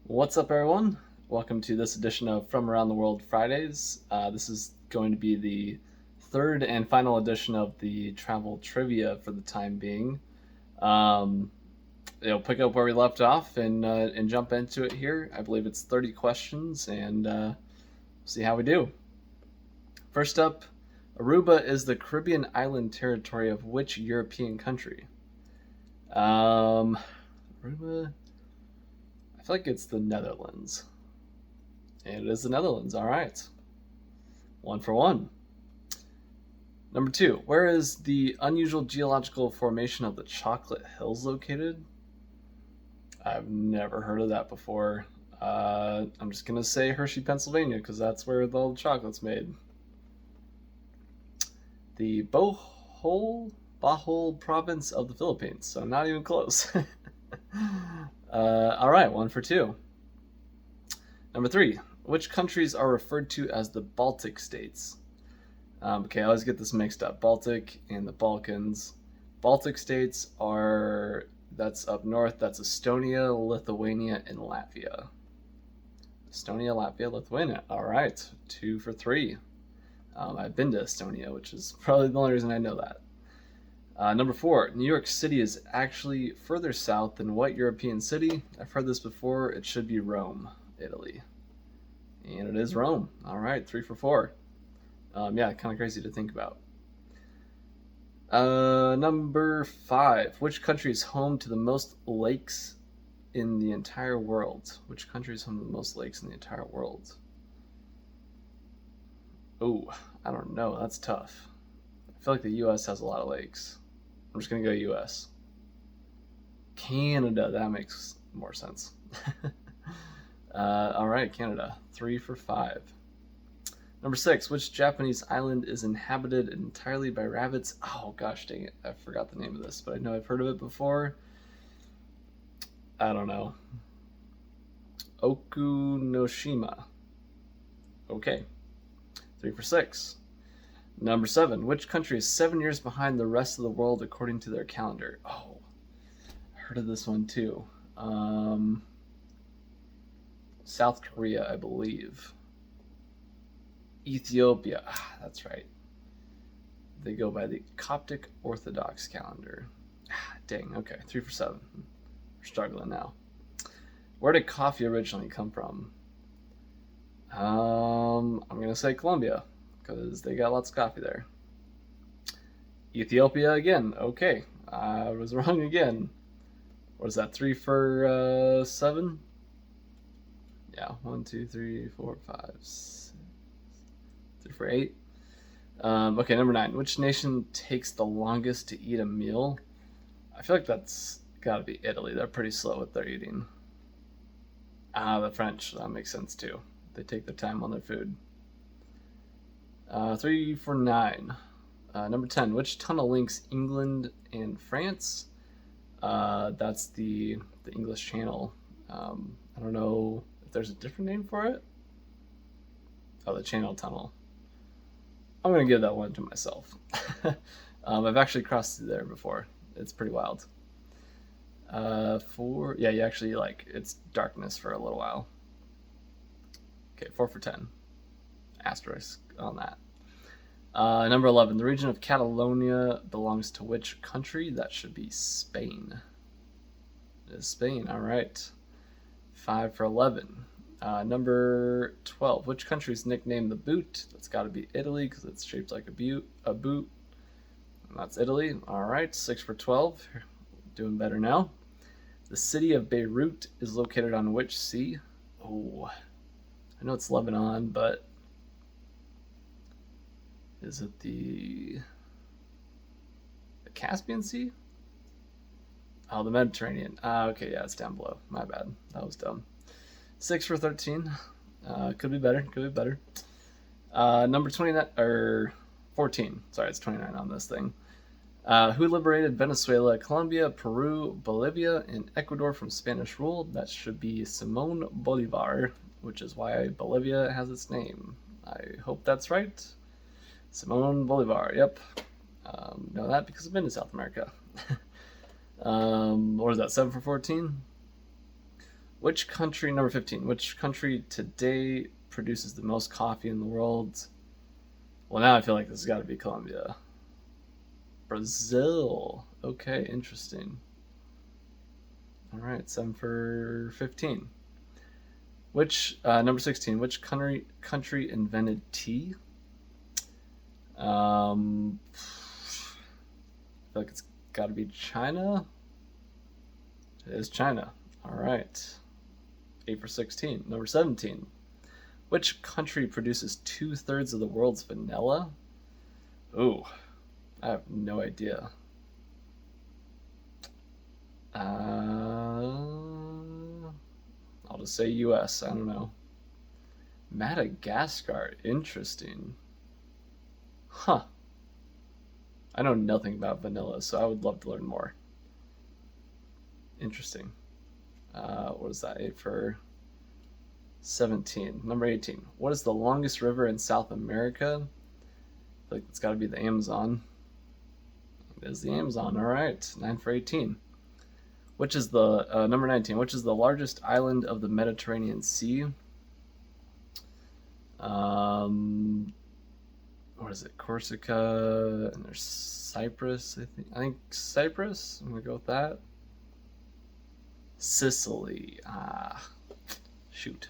What's up, everyone? Welcome to this edition of From Around the World Fridays. This is going to be the third and final edition of the travel trivia for the time being. Um, Pick up where we left off and jump into it here. I believe it's 30 questions, and see how we do. First up, Aruba is the Caribbean island territory of which European country? Aruba. I feel like it's the Netherlands. And it is the Netherlands. All right. 1 for 1. Number 2. Where is the unusual geological formation of the Chocolate Hills located? I've never heard of that before. I'm just going to say Hershey, Pennsylvania, because that's where all the chocolate's made. The Bohol province of the Philippines. So not even close. All right, 1 for 2. Number 3. Which countries are referred to as the Baltic states? Okay, I always get this mixed up. Baltic and the Balkans. Baltic states that's up north. That's Estonia, Lithuania, and Latvia. Estonia, Latvia, Lithuania. All right, 2 for 3. I've been to Estonia, which is probably the only reason I know that. Number 4, New York City is actually further south than what European city? I've heard this before. It should be Rome, Italy. And it is Rome. All right, 3 for 4. Yeah, kind of crazy to think about. Number 5, which country is home to the most lakes in the entire world? Which country is home to the most lakes in the entire world? Oh, I don't know. That's tough. I feel like the U.S. has a lot of lakes. I'm just going to go U.S. Canada, that makes more sense. All right, Canada, 3 for 5. Number 6, which Japanese island is inhabited entirely by rabbits? Oh, gosh dang it. I forgot the name of this, but I know I've heard of it before. I don't know. Okunoshima. Okay, 3 for 6. Number 7, which country is 7 years behind the rest of the world according to their calendar? Oh, I heard of this one too. South Korea, I believe. Ethiopia, that's right. They go by the Coptic Orthodox calendar. Dang, okay, 3 for 7. We're struggling now. Where did coffee originally come from? I'm going to say Colombia, because they got lots of coffee there. Ethiopia again. Okay, I was wrong again. What is that? 3 for 7? Yeah, 1, 2, 3, 4, 5, 6. 3 for 8. Okay, number 9. Which nation takes the longest to eat a meal? I feel like that's got to be Italy. They're pretty slow with their eating. The French. That makes sense too. They take their time on their food. 3 for 9. Number 10. Which tunnel links England and France? That's the English Channel. I don't know if there's a different name for it. Oh, the Channel Tunnel. I'm going to give that one to myself. I've actually crossed through there before. It's pretty wild. Yeah, you actually it's darkness for a little while. Okay, 4 for 10. Asterisk on that. Number 11. The region of Catalonia belongs to which country? That should be Spain. It is Spain. All right. 5 for 11. Number 12. Which country is nicknamed the Boot? That's got to be Italy because it's shaped like a boot. And that's Italy. All right. 6 for 12. Doing better now. The city of Beirut is located on which sea? Oh, I know it's Lebanon, but is it the Caspian Sea? Oh, the Mediterranean. Okay, yeah, it's down below. My bad. That was dumb. 6 for 13. Could be better. Could be better. Number 29 or 14. Sorry, it's 29 on this thing. Who liberated Venezuela, Colombia, Peru, Bolivia, and Ecuador from Spanish rule? That should be Simón Bolívar, which is why Bolivia has its name. I hope that's right. Simón Bolívar, yep. Know that because I've been to South America. What is that, 7 for 14? Which country, number 15, which country today produces the most coffee in the world? Well, now I feel like this has got to be Colombia. Brazil. Okay, interesting. All right, 7 for 15. Number 16, which country invented tea? I feel like it's got to be China. It is China. All right. 8 for 16. Number 17. Which country produces 2/3 of the world's vanilla? Ooh, I have no idea. I'll just say US. I don't know. Madagascar. Interesting. Huh. I know nothing about vanilla, so I would love to learn more. Interesting. What was that? 8 for 17. Number 18. What is the longest river in South America? I feel like it's got to be the Amazon. It is the Amazon. All right. 9 for 18. Which is the number 19? Which is the largest island of the Mediterranean Sea? What is it? Corsica, and there's Cyprus. I think Cyprus. I'm gonna go with that. Sicily. Shoot.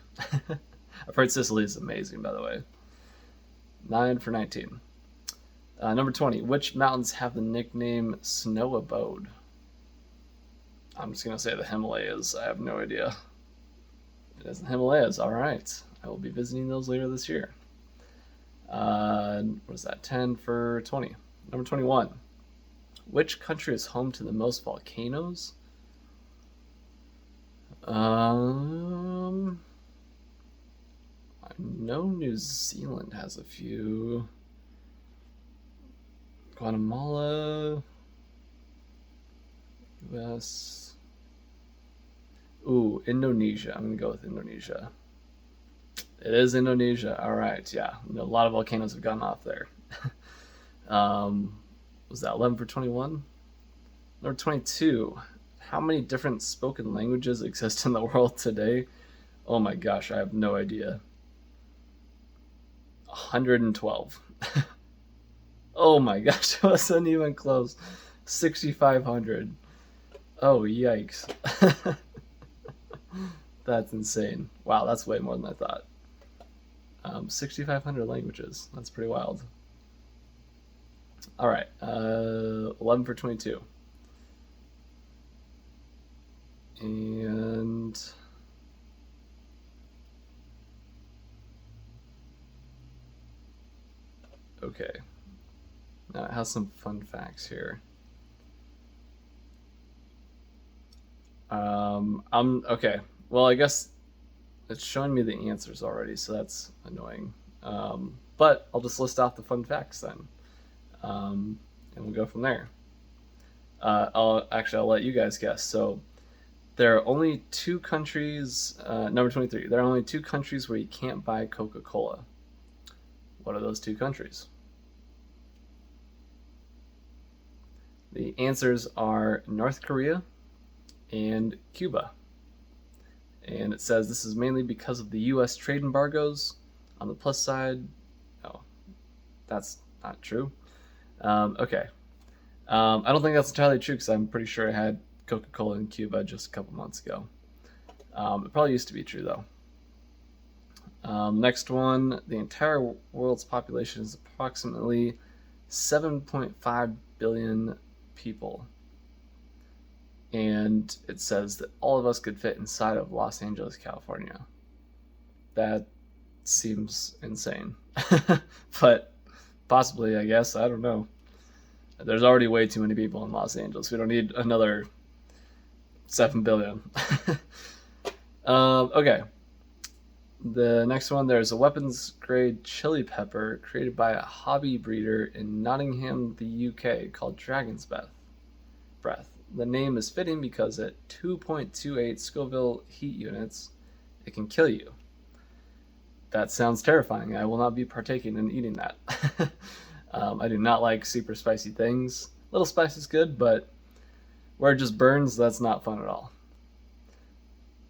I've heard Sicily is amazing, by the way. 9 for 19. Number 20. Which mountains have the nickname Snow Abode? I'm just going to say the Himalayas. I have no idea. It is the Himalayas. All right. I will be visiting those later this year. What is that? 10 for 20. Number 21. Which country is home to the most volcanoes? I know New Zealand has a few. Guatemala. US. Ooh, Indonesia. I'm going to go with Indonesia. It is Indonesia. All right, yeah. A lot of volcanoes have gone off there. Was that 11 for 21? Number 22. How many different spoken languages exist in the world today? Oh my gosh, I have no idea. 112. Oh my gosh, it wasn't even close. 6,500. Oh, yikes. That's insane. Wow, that's way more than I thought. 6,500 languages. That's pretty wild. All right, 11 for 22. And okay. Now it has some fun facts here. I'm okay. Well, I guess it's showing me the answers already, so that's annoying. But I'll just list off the fun facts then, and we'll go from there. I'll let you guys guess. So there are only 2 countries. Number 23. There are only 2 countries where you can't buy Coca-Cola. What are those 2 countries? The answers are North Korea and Cuba. And it says this is mainly because of the U.S. trade embargoes. On the plus side, oh, that's not true. Okay. I don't think that's entirely true because I'm pretty sure I had Coca-Cola in Cuba just a couple months ago. It probably used to be true, though. Next one, the entire world's population is approximately 7.5 billion people. And it says that all of us could fit inside of Los Angeles, California. That seems insane. But possibly, I guess. I don't know. There's already way too many people in Los Angeles. We don't need another 7 billion. Okay. The next one, there's a weapons-grade chili pepper created by a hobby breeder in Nottingham, the UK, called Dragon's Breath. The name is fitting because at 2.28 Scoville heat units, it can kill you. That sounds terrifying. I will not be partaking in eating that. I do not like super spicy things. A little spice is good, but where it just burns, that's not fun at all.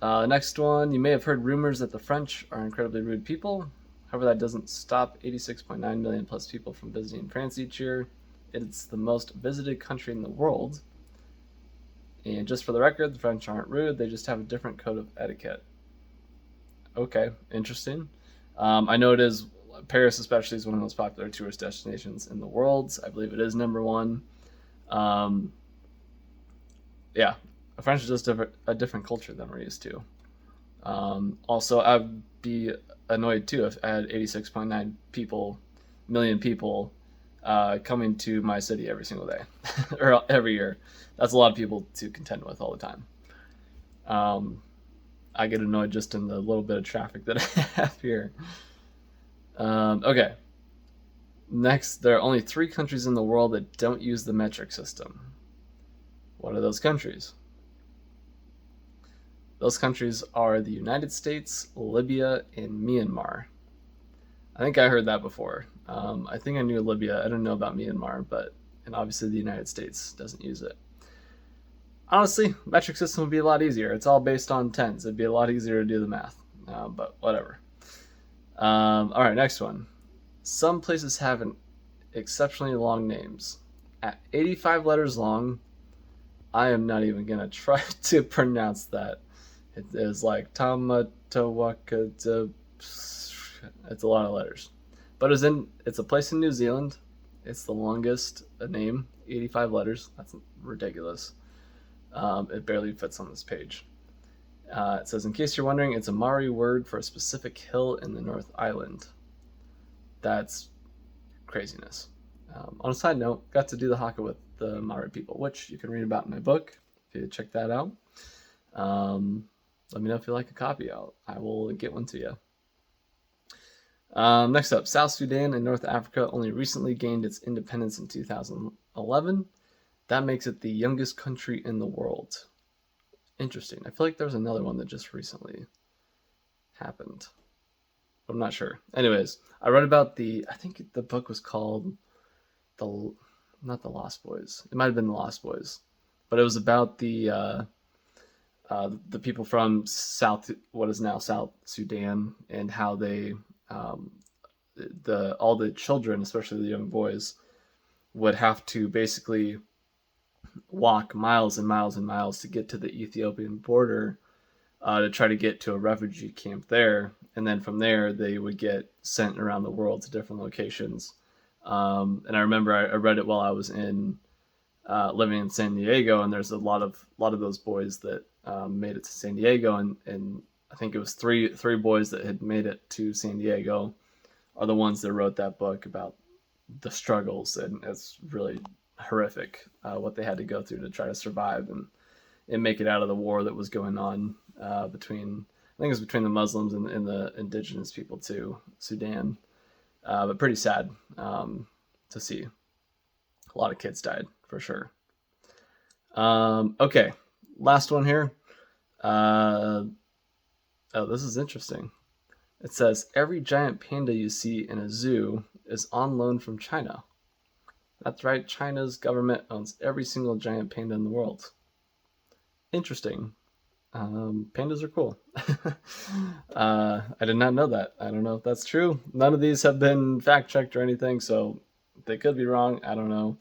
Next one, you may have heard rumors that the French are incredibly rude people. However, that doesn't stop 86.9 million plus people from visiting France each year. It's the most visited country in the world. And just for the record, the French aren't rude, they just have a different code of etiquette. Okay, interesting. I know it is, Paris especially is one of the most popular tourist destinations in the world. I believe it is number one. Yeah, French is just a different culture than we're used to. Also, I'd be annoyed too if I had 86.9 million people coming to my city every single day or every year. That's a lot of people to contend with all the time. I get annoyed just in the little bit of traffic that I have here. Okay. Next, there are only 3 countries in the world that don't use the metric system. What are those countries? Those countries are the United States, Libya, and Myanmar. I think I heard that before. I think I knew Libya. I don't know about Myanmar, and obviously the United States doesn't use it. Honestly, metric system would be a lot easier. It's all based on tens. It'd be a lot easier to do the math, but whatever. All right, next one. Some places have an exceptionally long names. At 85 letters long, I am not even going to try to pronounce that. It is like Tamatawaka. It's a lot of letters. But it's a place in New Zealand. It's the longest name, 85 letters. That's ridiculous. It barely fits on this page. It says, in case you're wondering, it's a Maori word for a specific hill in the North Island. That's craziness. On a side note, got to do the haka with the Maori people, which you can read about in my book if you check that out. Let me know if you like a copy. I will get one to you. Next up, South Sudan in North Africa only recently gained its independence in 2011. That makes it the youngest country in the world. Interesting. I feel like there was another one that just recently happened. I'm not sure. Anyways, I read about I think the book was called not the Lost Boys. It might have been the Lost Boys, but it was about the people from what is now South Sudan, and how they all the children, especially the young boys, would have to basically walk miles and miles and miles to get to the Ethiopian border to try to get to a refugee camp there, and then from there they would get sent around the world to different locations. And I remember I read it while I was living in San Diego, and there's a lot of those boys that made it to San Diego, and I think it was three boys that had made it to San Diego are the ones that wrote that book about the struggles, and it's really horrific what they had to go through to try to survive and make it out of the war that was going on between the Muslims and the indigenous people to Sudan. But pretty sad to see. A lot of kids died for sure. Okay, last one here. This is interesting. It says every giant panda you see in a zoo is on loan from China. That's right, China's government owns every single giant panda in the world. Interesting. Pandas are cool. I did not know that. I don't know if that's true. None of these have been fact checked or anything, so they could be wrong. I don't know.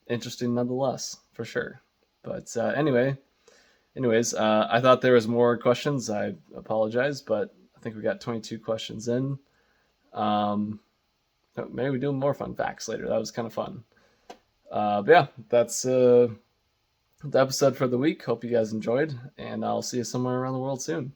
Interesting nonetheless, for sure. But anyways, I thought there was more questions. I apologize, but I think we got 22 questions in. Maybe we do more fun facts later. That was kind of fun. But yeah, that's the episode for the week. Hope you guys enjoyed, and I'll see you somewhere around the world soon.